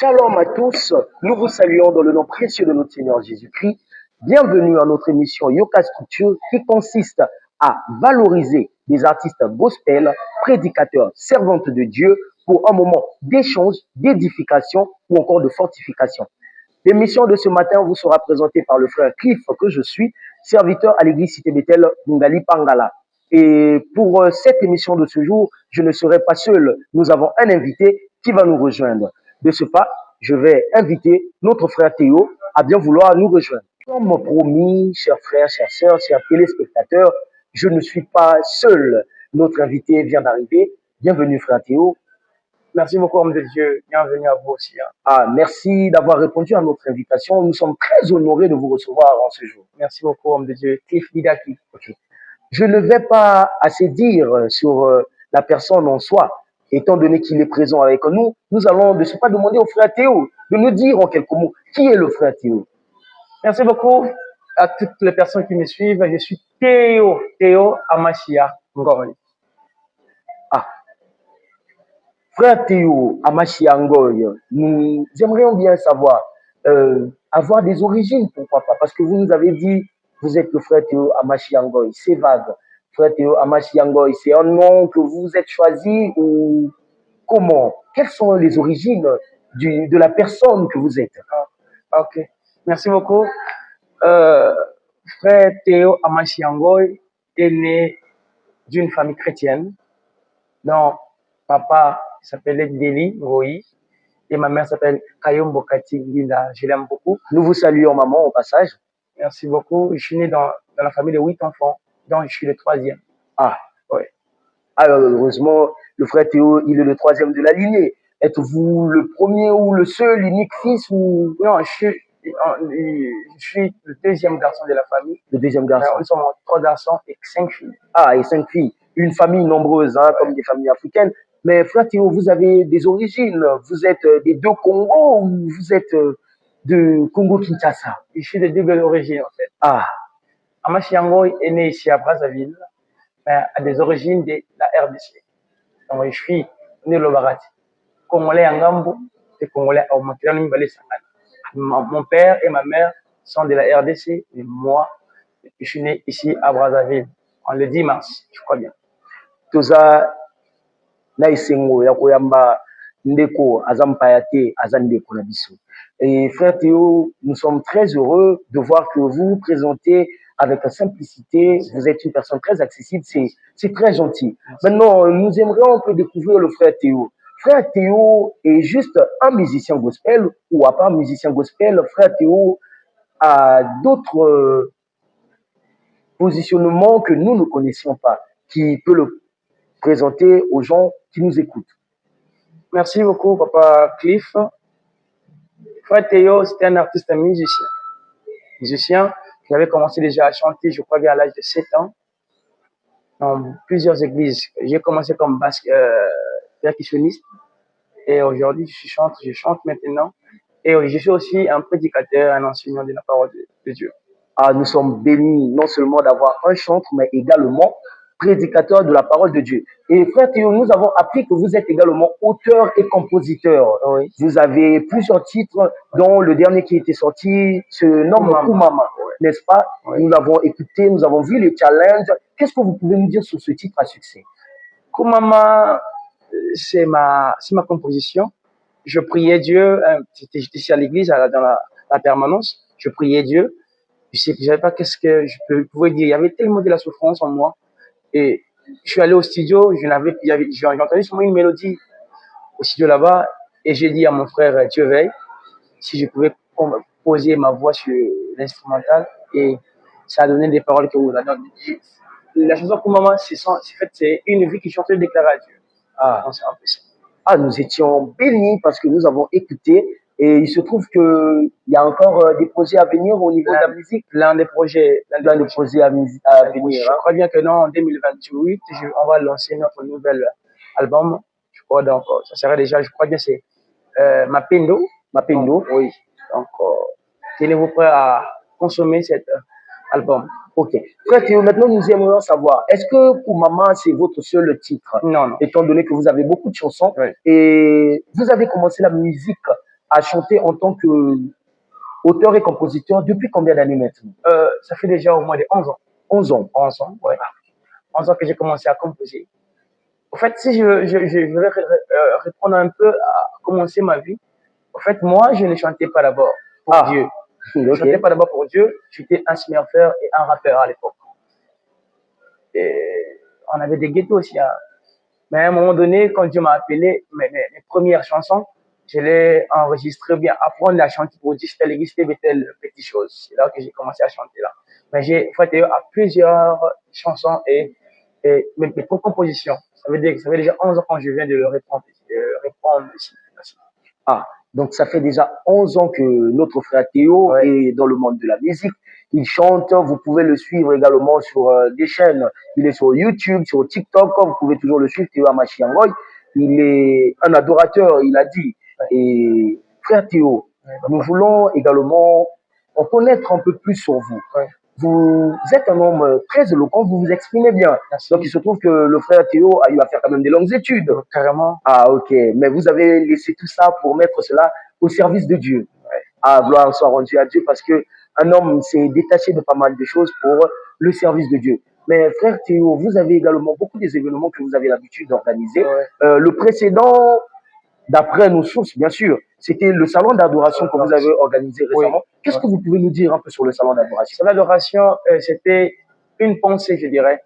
Shalom à tous, nous vous saluons dans le nom précieux de notre Seigneur Jésus-Christ. Bienvenue à notre émission Yoka Structure qui consiste à valoriser des artistes gospel, prédicateurs, servantes de Dieu pour un moment d'échange, d'édification ou encore de fortification. L'émission de ce matin vous sera présentée par le frère Cliff que je suis, serviteur à l'église Cité Bethel Ngali Pangala. Et pour cette émission de ce jour, je ne serai pas seul. Nous avons un invité qui va nous rejoindre. De ce pas, je vais inviter notre frère Théo à bien vouloir nous rejoindre. Comme promis, chers frères, chères sœurs, chers téléspectateurs, je ne suis pas seul. Notre invité vient d'arriver. Bienvenue, frère Théo. Merci beaucoup, homme de Dieu. Bienvenue à vous aussi. Merci d'avoir répondu à notre invitation. Nous sommes très honorés de vous recevoir en ce jour. Merci beaucoup, homme de Dieu. Cliff Lidaki. Okay. Je ne vais pas assez dire sur la personne en soi. Étant donné qu'il est présent avec nous, nous allons de ce pas demander au frère Théo de nous dire en quelques mots qui est le frère Théo. Merci beaucoup à toutes les personnes qui me suivent. Je suis Théo Amashia Ngoy. Frère Théo Amashia Ngoy, nous aimerions bien savoir, avoir des origines, pourquoi pas, parce que vous nous avez dit, vous êtes le frère Théo Amashia Ngoy, c'est vague. Frère Théo Amashia Ngoy, c'est un nom que vous êtes choisi ou comment? Quelles sont les origines de la personne que vous êtes? Ok, merci beaucoup. Frère Théo Amashia Ngoy est né d'une famille chrétienne dont papa s'appelait Deli Ngoy et ma mère s'appelle Kayombo Kati Linda. Je l'aime beaucoup. Nous vous saluons, maman, au passage. Merci beaucoup. Je suis né dans la famille de 8 enfants, dont je suis le 3e. Oui. Alors, heureusement, le frère Théo, il est le 3e de la lignée. Êtes-vous le premier ou le seul unique fils ou... Non, je suis le 2e garçon de la famille. Le 2e garçon. Nous sommes 3 garçons et 5 filles. Et 5 filles. Une famille nombreuse, comme des familles africaines. Mais frère Théo, vous avez des origines. Vous êtes des deux Congos ou vous êtes de Congo-Kinshasa? Je suis de double origine, en fait. Amashia Ngoy est né ici à Brazzaville, mais a des origines de la RDC. Donc, je suis né au Barati. Congolais à Ngambo et Congolais à Omakirani Mbale Sangana. Mon père et ma mère sont de la RDC, et moi, je suis né ici à Brazzaville, le 10 mars, je crois bien. Toza naisengo ya koyamba ndeko azampayate azandeko na biso. Et frère Théo, nous sommes très heureux de voir que vous vous présentez avec simplicité. Vous êtes une personne très accessible, c'est très gentil. Maintenant, nous aimerions un peu découvrir le frère Théo. Frère Théo est juste un musicien gospel ou à part musicien gospel, frère Théo a d'autres positionnements que nous ne connaissions pas, qui peut le présenter aux gens qui nous écoutent. Merci beaucoup, Papa Cliff. Frère Théo, c'était un artiste musicien. Musicien qui avait commencé déjà à chanter, je crois bien à l'âge de 7 ans, dans plusieurs églises. J'ai commencé comme percussionniste et aujourd'hui je chante maintenant. Et je suis aussi un prédicateur, un enseignant de la parole de Dieu. Nous sommes bénis non seulement d'avoir un chantre, mais également prédicateur de la parole de Dieu. Et frère Théo, nous avons appris que vous êtes également auteur et compositeur. Oui. Vous avez plusieurs titres, dont le dernier qui était sorti se nomme Koumama, n'est-ce pas? Oui. Nous l'avons écouté, nous avons vu les challenges. Qu'est-ce que vous pouvez nous dire sur ce titre à succès? Koumama, c'est ma composition. Je priais Dieu, j'étais ici à l'église, dans la permanence, je priais Dieu. Je ne savais pas qu'est-ce que je pouvais dire. Il y avait tellement de la souffrance en moi. Et je suis allé au studio, j'ai entendu seulement une mélodie au studio là-bas, et j'ai dit à mon frère Dieu veille si je pouvais poser ma voix sur l'instrumental, et ça a donné des paroles que vous adorez. La chanson pour maman, c'est une vie qui chante déclarée à Dieu. Nous étions bénis parce que nous avons écouté. Et il se trouve qu'il y a encore des projets à venir au niveau de la musique. L'un des projets à venir. Je crois bien que non, en 2028, on va lancer notre nouvel album. Je crois donc, ça serait déjà, je crois bien, c'est Mapendo. Mapendo. Oui. Donc, tenez-vous prêts à consommer cet album. Ok. Frère Théo, maintenant nous aimerions savoir, est-ce que pour Maman, c'est votre seul titre? Non. Étant donné que vous avez beaucoup de chansons, oui. Et vous avez commencé la musique à chanter en tant qu'auteur et compositeur depuis combien d'années maintenant? Ça fait déjà au moins de 11 ans. 11 ans. 11 ans, ouais. 11 ans que j'ai commencé à composer. En fait, si je vais répondre un peu à commencer ma vie, en fait, moi, je ne chantais pas d'abord pour Dieu. Je ne chantais pas d'abord pour Dieu, j'étais un smurfeur et un rappeur à l'époque. Et on avait des ghettos aussi, hein. Mais à un moment donné, quand Dieu m'a appelé, mes premières chansons, je l'ai enregistré bien. Apprendre à chanter pour Dieu, c'était l'église, c'était telle petite chose. C'est là que j'ai commencé à chanter là. Mais j'ai fait à plusieurs chansons et mes propres compositions. Ça veut dire que ça fait déjà 11 ans quand je viens de le répondre ici. Ah, donc ça fait déjà 11 ans que notre frère Théo est dans le monde de la musique. Il chante, vous pouvez le suivre également sur des chaînes. Il est sur YouTube, sur TikTok, vous pouvez toujours le suivre, Théo Amachiangoy. Il est un adorateur, il a dit. Et frère Théo, nous voulons également en connaître un peu plus sur vous. Vous êtes un homme très éloquent, vous vous exprimez bien. Merci. Donc il se trouve que le frère Théo a eu à faire quand même des longues études. Carrément. Ah, ok. Mais vous avez laissé tout ça pour mettre cela au service de Dieu. Ah, gloire soit rendue à Dieu parce que un homme s'est détaché de pas mal de choses pour le service de Dieu. Mais frère Théo, vous avez également beaucoup des événements que vous avez l'habitude d'organiser. Le précédent, d'après nos sources, bien sûr, c'était le salon d'adoration que vous avez organisé récemment. Qu'est-ce que vous pouvez nous dire un peu sur le salon d'adoration? Le salon d'adoration, c'était une pensée, je dirais.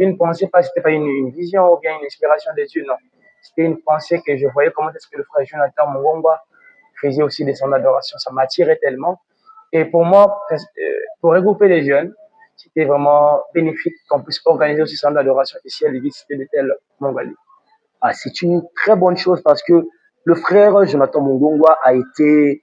Une pensée, c'était pas une vision ou bien une inspiration de Dieu, non. C'était une pensée que je voyais comment est-ce que le frère Jonathan Mungongwa faisait aussi des salons d'adoration. Ça m'attirait tellement. Et pour moi, pour regrouper les jeunes, c'était vraiment bénéfique qu'on puisse organiser aussi salon d'adoration ici à l'église Cité Bethel Mongali. Ah, c'est une très bonne chose parce que le frère Jonathan Mungongwa a été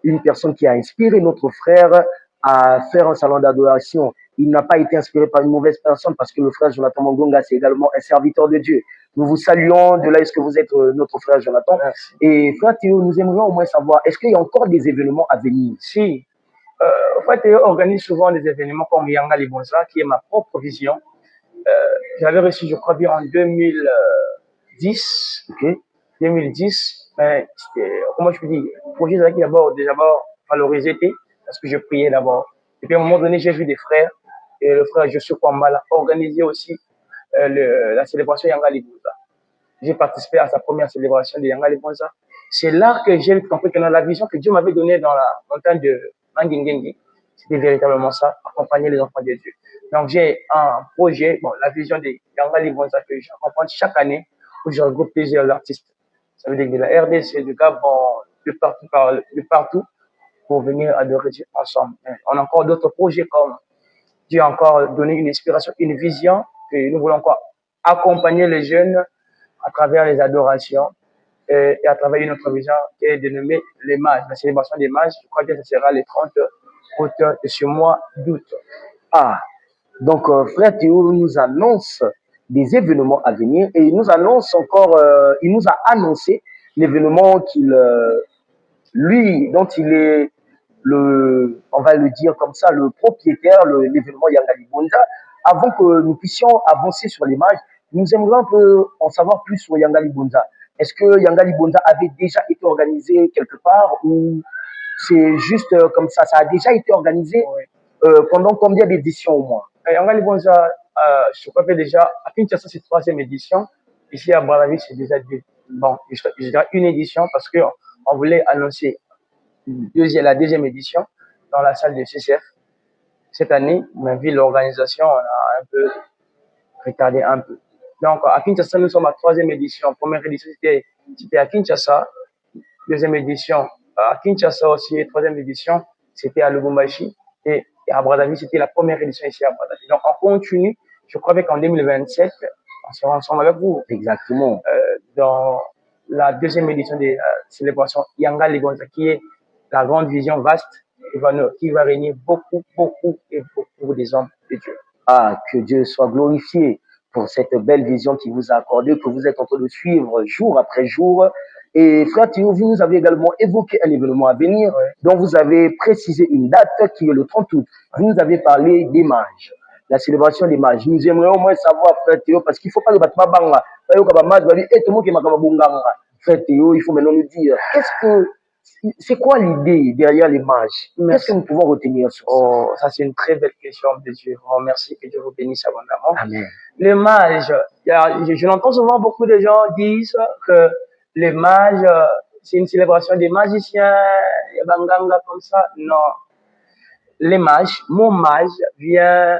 une personne qui a inspiré notre frère à faire un salon d'adoration. Il n'a pas été inspiré par une mauvaise personne parce que le frère Jonathan Mungongwa, c'est également un serviteur de Dieu. Nous vous saluons de là est-ce que vous êtes notre frère Jonathan. Merci. Et frère Théo, nous aimerions au moins savoir, est-ce qu'il y a encore des événements à venir? Si. Frère Théo organise souvent des événements comme Yanga Libonza, qui est ma propre vision. J'avais reçu, je crois bien, en 2010. 2010. Mais comment je peux dire, le projet qui d'abord valorisé, parce que je priais d'abord. Et puis à un moment donné, j'ai vu des frères, et le frère Joshua Kwambala organiser aussi la célébration Yanga Libonza. J'ai participé à sa première célébration de Yanga Libonza. C'est là que j'ai compris que dans la vision que Dieu m'avait donnée dans la montagne de Mangingengi, c'était véritablement ça, accompagner les enfants de Dieu. Donc j'ai un projet, la vision de Yanga Libonza que j'accompagne chaque année, où je regroupe plusieurs artistes. Ça veut dire de la RDC, du Gabon, de partout, pour venir adorer Dieu ensemble. On a encore d'autres projets comme Dieu a encore donné une inspiration, une vision, que nous voulons encore accompagner les jeunes à travers les adorations et à travers une autre vision qui est dénommée les mages, la célébration des mages. Je crois que ce sera les 30 août de ce mois d'août. Ah, donc frère Théo nous annonce des événements à venir et il nous annonce encore, il nous a annoncé l'événement dont il est on va le dire comme ça, le propriétaire, l'événement Yanga Libonza. Avant que nous puissions avancer sur l'image, nous aimerions un peu en savoir plus sur Yanga Libonza. Est-ce que Yanga Libonza avait déjà été organisé quelque part ou c'est juste comme ça a déjà été organisé pendant combien d'éditions au moins? Yanga Libonza, je crois que déjà, à Kinshasa, c'est 3e édition. Ici à Brazzaville, c'est déjà je dirais une édition parce qu'on voulait annoncer la deuxième édition dans la salle de CCF cette année, mais vu l'organisation, on a un peu retardé un peu. Donc à Kinshasa, nous sommes à 3e édition. Première édition, c'était à Kinshasa. Deuxième édition à Kinshasa aussi. 3e édition, c'était à Lubumbashi. Et à Brazzaville, c'était la première édition ici à Brazzaville. Donc on continue. Je crois qu'en 2027, on sera ensemble avec vous. Exactement. Dans la deuxième édition des célébrations Yanga Libonza, qui est la grande vision vaste qui va régner beaucoup et beaucoup des hommes de Dieu. Ah, que Dieu soit glorifié pour cette belle vision qu'il vous a accordée, que vous êtes en train de suivre jour après jour. Et frère Théo, vous nous avez également évoqué un événement à venir, dont vous avez précisé une date qui est le 30 août. Vous nous avez parlé des mages, la célébration des mages. Nous aimerions au moins savoir, frère Théo, parce qu'il ne faut pas que frère Théo, il faut maintenant nous dire, qu'est-ce que c'est quoi l'idée derrière les mages? Qu'est-ce que nous pouvons retenir sur ça? Oh, ça c'est une très belle question de Dieu. Oh, merci, que Dieu vous bénisse abondamment. Amen. Les mages, je l'entends souvent, beaucoup de gens disent que les mages, c'est une célébration des magiciens, et banganga comme ça. Non. Les mages, mon mage vient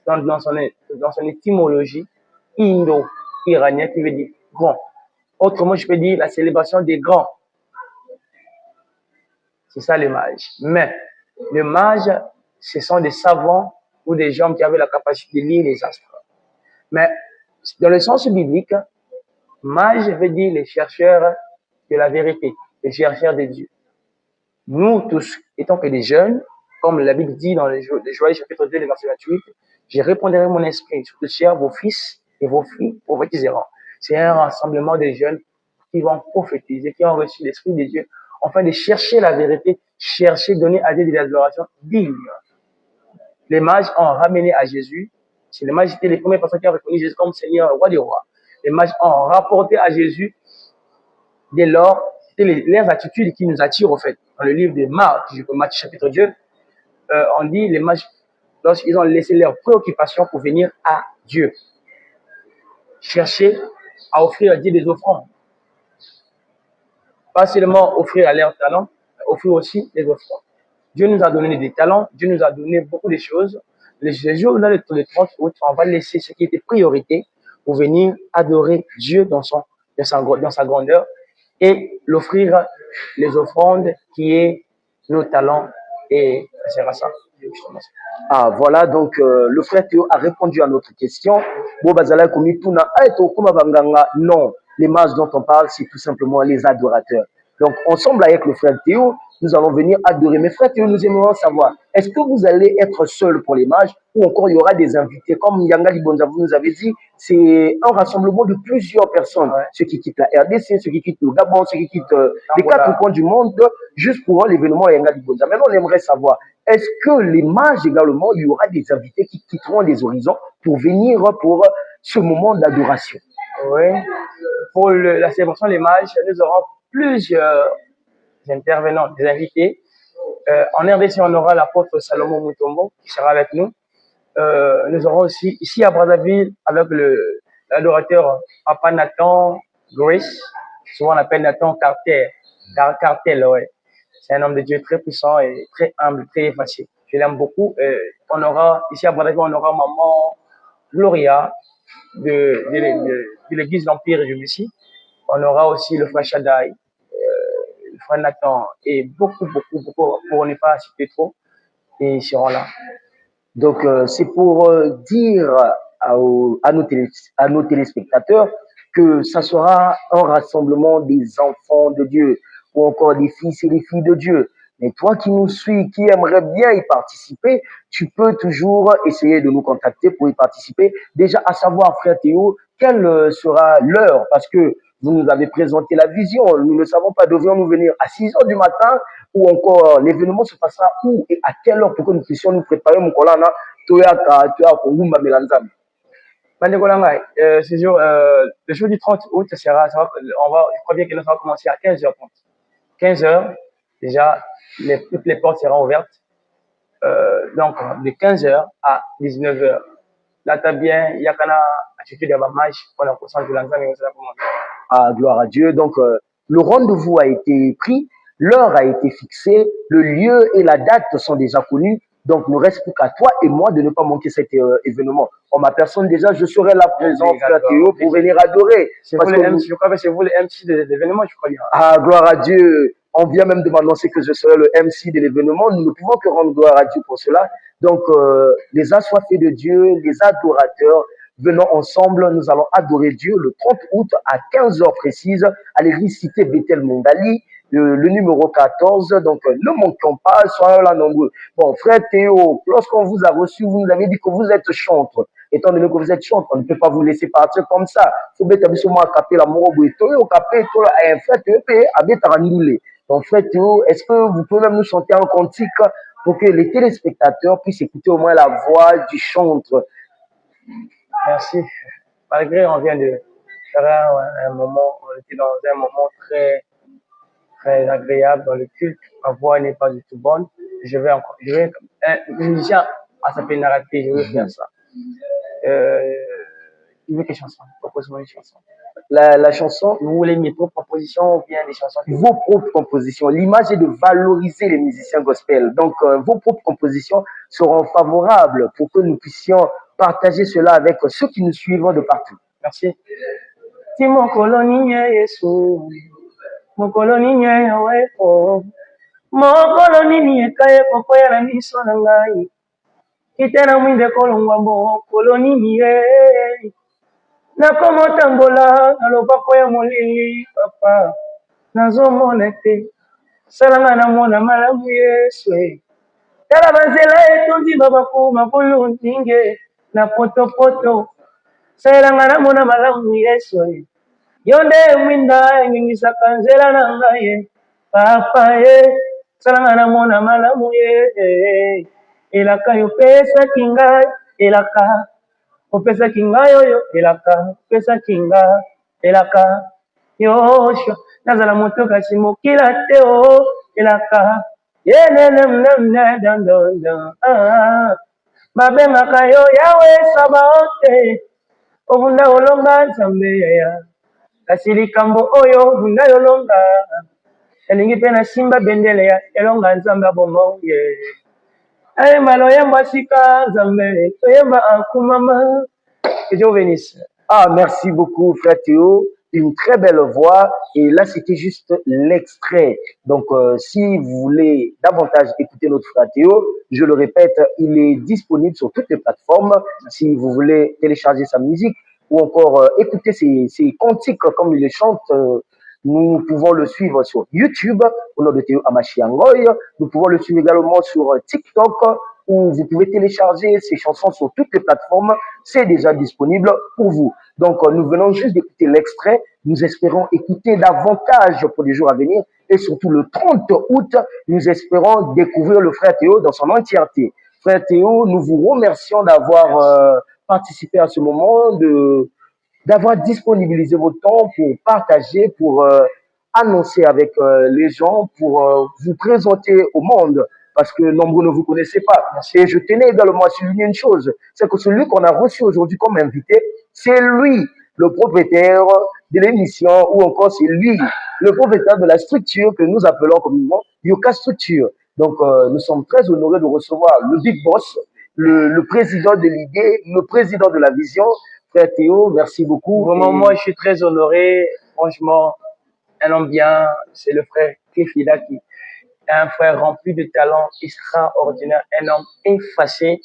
dans son étymologie indo-iranienne qui veut dire grand. Autrement, je peux dire la célébration des grands. C'est ça les mages. Mais les mages, ce sont des savants ou des gens qui avaient la capacité de lire les astres. Mais dans le sens biblique, mage veut dire les chercheurs de la vérité, les chercheurs de Dieu. Nous tous, étant que des jeunes, comme la Bible dit dans le Joël chapitre 2, verset 28, je répondrai mon esprit sur le ciel, vos fils et vos filles prophétiseront. C'est un rassemblement de jeunes qui vont prophétiser, qui ont reçu l'esprit de Dieu, afin de chercher la vérité, chercher, donner à Dieu de l'adoration digne. Les mages ont ramené à Jésus, c'est les mages étaient les premières personnes qui ont reconnu Jésus comme Seigneur, roi des rois. Les mages ont rapporté à Jésus, dès lors, c'était leurs attitudes qui nous attirent, au fait. Dans le livre de Marc, Matthieu chapitre 2, on dit les mages, lorsqu'ils ont laissé leurs préoccupations pour venir à Dieu, chercher à offrir à Dieu des offrandes. Pas seulement offrir à leurs talents, mais offrir aussi des offrandes. Dieu nous a donné des talents, Dieu nous a donné beaucoup de choses. Les jours-là, le 30 août, on va laisser ce qui était priorité pour venir adorer Dieu dans sa grandeur et l'offrir les offrandes qui est nos talents, et ça sera ça. Ah, voilà, donc le frère Théo a répondu à notre question. Bon, bazala komi tuna, ah, eto kuma banganga. Non, les mages dont on parle, c'est tout simplement les adorateurs. Donc, ensemble avec le frère Théo, nous allons venir adorer. Mais frère Théo, nous aimerions savoir, est-ce que vous allez être seul pour les mages ou encore il y aura des invités? Comme Yanga Libonza, vous nous avez dit, c'est un rassemblement de plusieurs personnes. Ouais. Ceux qui quittent la RDC, ceux qui quittent le Gabon, ceux qui quittent les Voilà. 4 coins du monde, juste pour l'événement Yanga Libonza. Maintenant, on aimerait savoir, est-ce que les mages également, il y aura des invités qui quitteront des horizons pour venir pour ce moment d'adoration? Oui. Pour la célébration des mages, nous aurons plusieurs intervenants, des invités. En RDC, on aura l'apôtre Salomon Mutombo qui sera avec nous. Nous aurons aussi ici à Brazzaville avec l'adorateur Papa Nathan Grace, souvent on l'appelle Nathan Cartel, ouais. C'est un homme de Dieu très puissant et très humble, très effacé. Je l'aime beaucoup. On aura ici à Brazzaville, on aura maman Gloria de l'église l'Empire du Messie. On aura aussi le frère Shaddai, le frère Nathan et beaucoup, pour ne pas citer trop, et ils seront là. Donc, c'est pour dire à nos téléspectateurs que ça sera un rassemblement des enfants de Dieu ou encore des fils et des filles de Dieu. Mais toi qui nous suis, qui aimerais bien y participer, tu peux toujours essayer de nous contacter pour y participer. Déjà, à savoir, frère Théo, quelle sera l'heure? Parce que vous nous avez présenté la vision. Nous ne savons pas, devions-nous venir à 6 heures du matin ou encore l'événement se passera où et à quelle heure pour que nous puissions nous préparer, mon colana, Toyaka, Kongumba Melanzam. Ce jour, le jour du 30 août, je crois bien que nous allons commencer à 15h30. 15h, déjà, toutes les portes seront ouvertes. Donc, de 15h à 19h. Là, t'as bien, il y a qu'à attitude d'abamage pour la pourcent de l'ensemble et ça commence. Ah, gloire à Dieu. Donc, le rendez-vous a été pris, l'heure a été fixée, le lieu et la date sont déjà connus. Donc, il ne reste plus qu'à toi et moi de ne pas manquer cet événement. En ma personne, déjà, je serai là présent, frère Théo, pour venir adorer. Je crois que c'est vous le MC de l'événement, je crois bien. Ah, gloire à Dieu. On vient même de m'annoncer que je serai le MC de l'événement. Nous ne pouvons que rendre gloire à Dieu pour cela. Donc, les assoiffés de Dieu, les adorateurs, venons ensemble. Nous allons adorer Dieu le 30 août à 15 heures précises à l'église cité Bethel Mongali, le numéro 14. Donc, ne manquons pas, soyons là nombreux. Bon, frère Théo, lorsqu'on vous a reçu, vous nous avez dit que vous êtes chantre. Étant donné que vous êtes chantre, on ne peut pas vous laisser partir comme ça. Faut mettre absolument à caper la morobo et au capé, frère Théo, à Bétarandoulé. Donc, frère Théo, est-ce que vous pouvez même nous chanter un cantique pour que les téléspectateurs puissent écouter au moins la voix du chantre? Merci. Malgré, on vient de faire un moment, on était dans un moment très très agréable dans le culte. Ma voix n'est pas du tout bonne. Je vais, un musicien à sa pénalité, je veux faire ça. Tu veux quelle chanson? Propose-moi une chanson. La chanson, Vous voulez mes propres propositions ou bien des chansons que vos propres compositions. L'image est de valoriser les musiciens gospel. Donc, vos propres compositions seront favorables pour que nous puissions partager cela avec ceux qui nous suivent de partout. Merci. Ti mokolo nini Yesu, mokolo nini yaweko, mokolo nini ekaye kokoya na miso na ngai, kitena mwinde kolongwa mokolo nini ye, nakomotambola na lobako ya molili papa, nazomona te, salanga namona malamu Yesu, tala banzela etondi babakuma bulu ninge na potopoto, salanga namona malamu Yesu, yo nde mwinda engingisaka nzela na ngai ye papa ye salanga namona malamu ye elaka yo opesaki ngai elaka opesaki ngai oyo elaka opesaki ngai elaka yosho nazala moto kasi mokila te o elaka yenenemnemnedandondo babengaka yo yawe sabaote obunda olonga nzambe yaya kasi likambo oyo bunda yolonga elingi mpe na simba bendele ya elonga nzambe abomo ye ayemba loyemba sika nzambe toyemba akumama. Que Dieu vous bénisse. Ah, merci beaucoup, frère Théo. Une très belle voix. Et là, c'était juste l'extrait. Donc, si vous voulez davantage écouter notre frère Théo, je le répète, il est disponible sur toutes les plateformes. Si vous voulez télécharger sa musique ou encore écouter ses cantiques comme il les chante, nous pouvons le suivre sur YouTube au nom de Théo Amachiangoy. Nous pouvons le suivre également sur TikTok où vous pouvez télécharger ses chansons sur toutes les plateformes. C'est déjà disponible pour vous. Donc, nous venons juste d'écouter l'extrait. Nous espérons écouter davantage pour les jours à venir. Et surtout, le 30 août, nous espérons découvrir le frère Théo dans son entièreté. Frère Théo, nous vous remercions d'avoir participé à ce moment, d'avoir disponibilisé votre temps pour partager, pour annoncer avec les gens, pour vous présenter au monde, parce que nombreux ne vous connaissaient pas. Et je tenais également à souligner une chose, c'est que celui qu'on a reçu aujourd'hui comme invité, c'est lui, le propriétaire de l'émission, ou encore c'est lui, le propriétaire de la structure que nous appelons communément Yoka Structure. Donc, nous sommes très honorés de recevoir le Big Boss, le président de l'idée, le président de la vision. Frère Théo, merci beaucoup. Vraiment, moi, je suis très honoré. Franchement, un homme bien, c'est le frère Kefida qui est un frère rempli de talent extraordinaire, un homme effacé.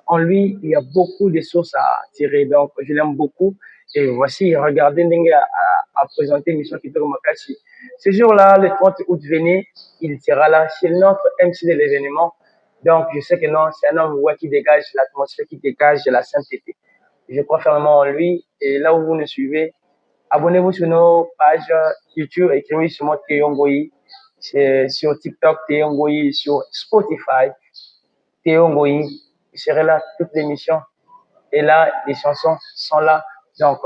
En lui, il y a beaucoup de sources à tirer. Donc, je l'aime beaucoup. Et voici, regardez, Ndenge a présenté Mission Kitoko Makassi. Ce jour-là, le 30 août, venez, il sera là chez notre MC de l'événement. Donc, je sais que non, c'est un homme qui dégage l'atmosphère, qui dégage la sainteté. Je crois fermement en lui. Et là où vous nous suivez, abonnez-vous sur nos pages YouTube, écrivez sur moi Théo Ngoyi, sur TikTok Théo Ngoyi, sur Spotify Théo Ngoyi. Je serai là toute l'émission. Et là, les chansons sont là. Donc,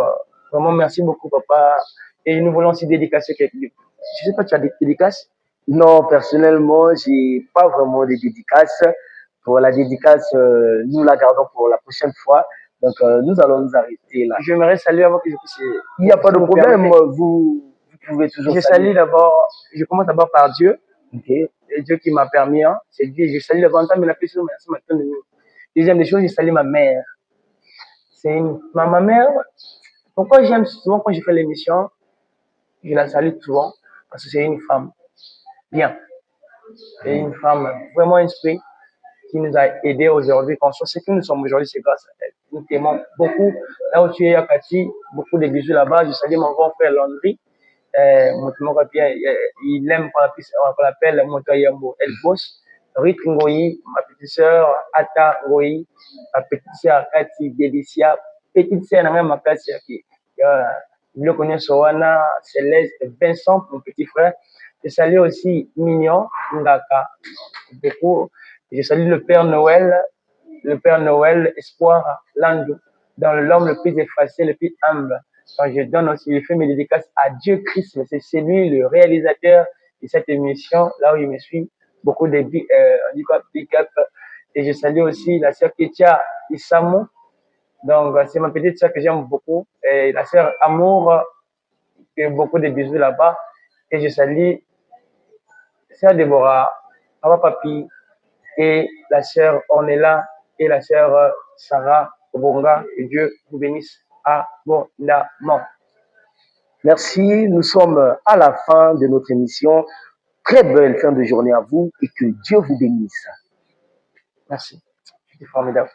vraiment, merci beaucoup, papa. Et nous voulons aussi dédicacer quelques. Je sais pas, tu as des dédicaces? Non, personnellement, j'ai pas vraiment de dédicaces. Pour la dédicace, nous la gardons pour la prochaine fois. Donc, nous allons nous arrêter là. J'aimerais saluer avant que je puisse. Il n'y a pas de problème, vous pouvez toujours saluer. Je salue d'abord, je commence d'abord par Dieu. Okay. Et Dieu qui m'a permis, hein, c'est Dieu. Je salue d'abord, mais la plus merci maintenant de nous. Deuxième des choses, je salue ma mère. C'est ma mère. Pourquoi j'aime souvent quand je fais l'émission, je la salue souvent, parce que c'est une femme bien. C'est une femme vraiment inspirée qui nous a aidés aujourd'hui. Quand ce que nous sommes aujourd'hui, c'est grâce à elle. Nous t'aimons beaucoup. Là où tu es à Kati, beaucoup de bisous là-bas. Je salue mon grand frère Landry. Il aime qu'on l'appelle Motoyambo El Boss. Rit Ngoyi, ma petite sœur Ata Ngoyi, ma petite sœur Kati Delicia, petite sœur Nanga Makasi, qui je le connais Soana, Céleste, Vincent, mon petit frère. Je salue aussi Mignon Ngaka. Beaucoup. Je salue le Père Noël Espoir Landou, dans l'homme le plus effacé, le plus humble. Donc, je donne aussi, je fais mes dédicaces à Dieu Christ, mais c'est lui le réalisateur de cette émission, là où il me suit. Beaucoup de on dit quoi, big up. Et je salue aussi la sœur Ketia Isamo. Donc, c'est ma petite sœur que j'aime beaucoup. Et la sœur Amour, et beaucoup de bisous là-bas. Et je salue sœur Déborah, Papa Papi, et la sœur Ornella et la sœur Sarah Obonga. Que Dieu vous bénisse abondamment. Merci. Nous sommes à la fin de notre émission. Très belle fin de journée à vous et que Dieu vous bénisse. Merci. C'était formidable.